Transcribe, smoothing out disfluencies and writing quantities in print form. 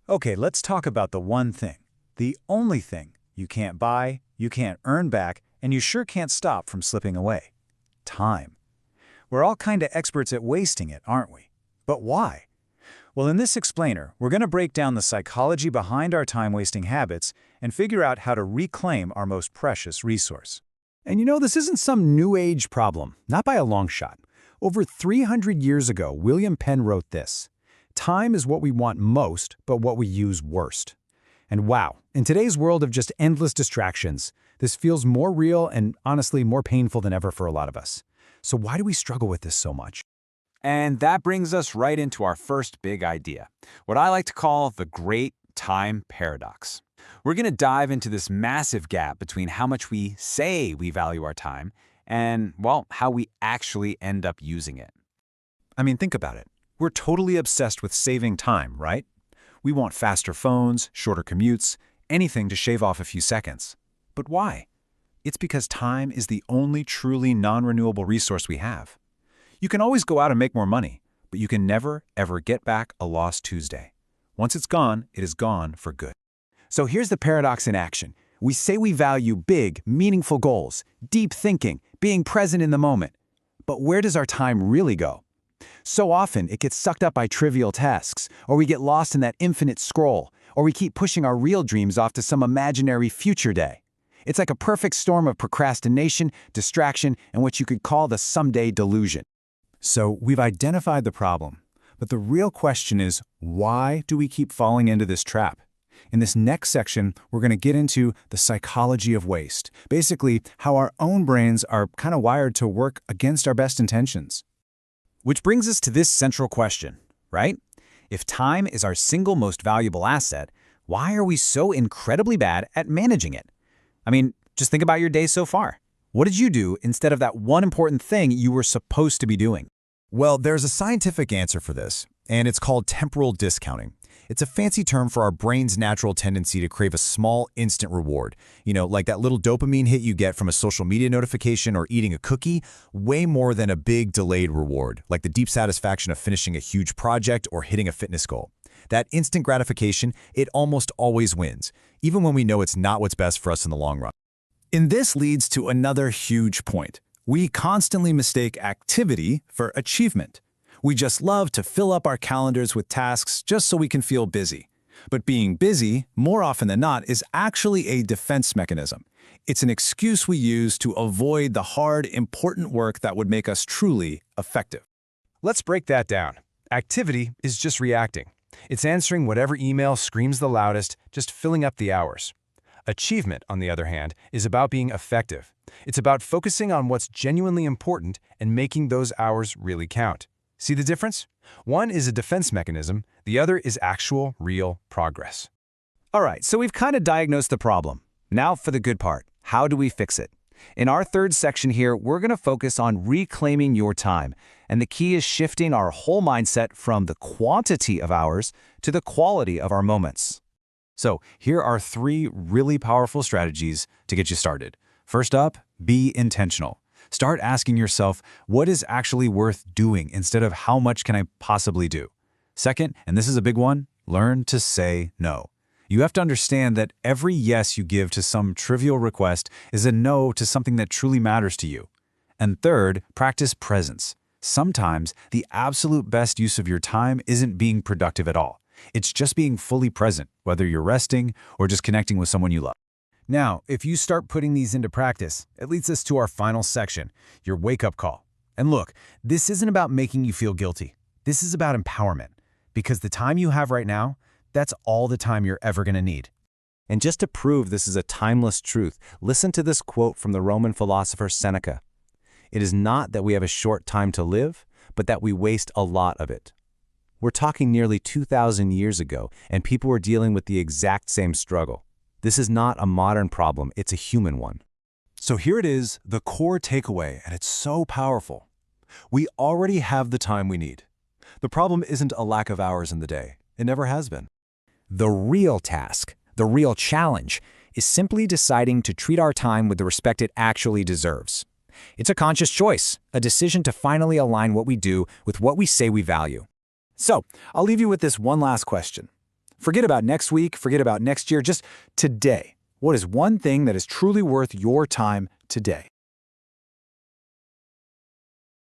Okay, let's talk about the one thing, the only thing you can't buy, you can't earn back, and you sure can't stop from slipping away. Time. We're all kinda experts at wasting it, aren't we? But why? Well, in this explainer, we're going to break down the psychology behind our time-wasting habits and figure out how to reclaim our most precious resource. And you know, this isn't some new age problem, not by a long shot. Over 300 years ago, William Penn wrote this: "Time is what we want most, but what we use worst." And wow, in today's world of just endless distractions, this feels more real and honestly more painful than ever for a lot of us. So why do we struggle with this so much? And that brings us right into our first big idea, what I like to call the Great Time Paradox. We're going to dive into this massive gap between how much we say we value our time and, well, how we actually end up using it. I mean, think about it. We're totally obsessed with saving time, right? We want faster phones, shorter commutes, anything to shave off a few seconds. But why? It's because time is the only truly non-renewable resource we have. You can always go out and make more money, but you can never, ever get back a lost Tuesday. Once it's gone, it is gone for good. So here's the paradox in action. We say we value big, meaningful goals, deep thinking, being present in the moment. But where does our time really go? So often, it gets sucked up by trivial tasks, or we get lost in that infinite scroll, or we keep pushing our real dreams off to some imaginary future day. It's like a perfect storm of procrastination, distraction, and what you could call the someday delusion. So we've identified the problem, but the real question is, why do we keep falling into this trap? In this next section, we're going to get into the psychology of waste, basically how our own brains are kind of wired to work against our best intentions. Which brings us to this central question, right? If time is our single most valuable asset, why are we so incredibly bad at managing it? I mean, just think about your day so far. What did you do instead of that one important thing you were supposed to be doing? Well, there's a scientific answer for this, and it's called temporal discounting. It's a fancy term for our brain's natural tendency to crave a small, instant reward. You know, like that little dopamine hit you get from a social media notification or eating a cookie, way more than a big delayed reward, like the deep satisfaction of finishing a huge project or hitting a fitness goal. That instant gratification, it almost always wins, even when we know it's not what's best for us in the long run. And this leads to another huge point. We constantly mistake activity for achievement. We just love to fill up our calendars with tasks just so we can feel busy. But being busy, more often than not, is actually a defense mechanism. It's an excuse we use to avoid the hard, important work that would make us truly effective. Let's break that down. Activity is just reacting. It's answering whatever email screams the loudest, just filling up the hours. Achievement, on the other hand, is about being effective. It's about focusing on what's genuinely important and making those hours really count. See the difference? One is a defense mechanism, the other is actual, real progress. All right, so we've kind of diagnosed the problem. Now for the good part. How do we fix it? In our third section here, we're going to focus on reclaiming your time. And the key is shifting our whole mindset from the quantity of hours to the quality of our moments. So here are 3 really powerful strategies to get you started. First up, be intentional. Start asking yourself, what is actually worth doing instead of how much can I possibly do? Second, and this is a big one, learn to say no. You have to understand that every yes you give to some trivial request is a no to something that truly matters to you. And third, practice presence. Sometimes the absolute best use of your time isn't being productive at all. It's just being fully present, whether you're resting or just connecting with someone you love. Now, if you start putting these into practice, it leads us to our final section, your wake-up call. And look, this isn't about making you feel guilty. This is about empowerment. Because the time you have right now, that's all the time you're ever going to need. And just to prove this is a timeless truth, listen to this quote from the Roman philosopher Seneca. "It is not that we have a short time to live, but that we waste a lot of it." We're talking nearly 2,000 years ago, and people were dealing with the exact same struggle. This is not a modern problem, it's a human one. So here it is, the core takeaway, and it's so powerful. We already have the time we need. The problem isn't a lack of hours in the day. It never has been. The real task, the real challenge, is simply deciding to treat our time with the respect it actually deserves. It's a conscious choice, a decision to finally align what we do with what we say we value. So, I'll leave you with this one last question. Forget about next week, forget about next year, just today. What is one thing that is truly worth your time today?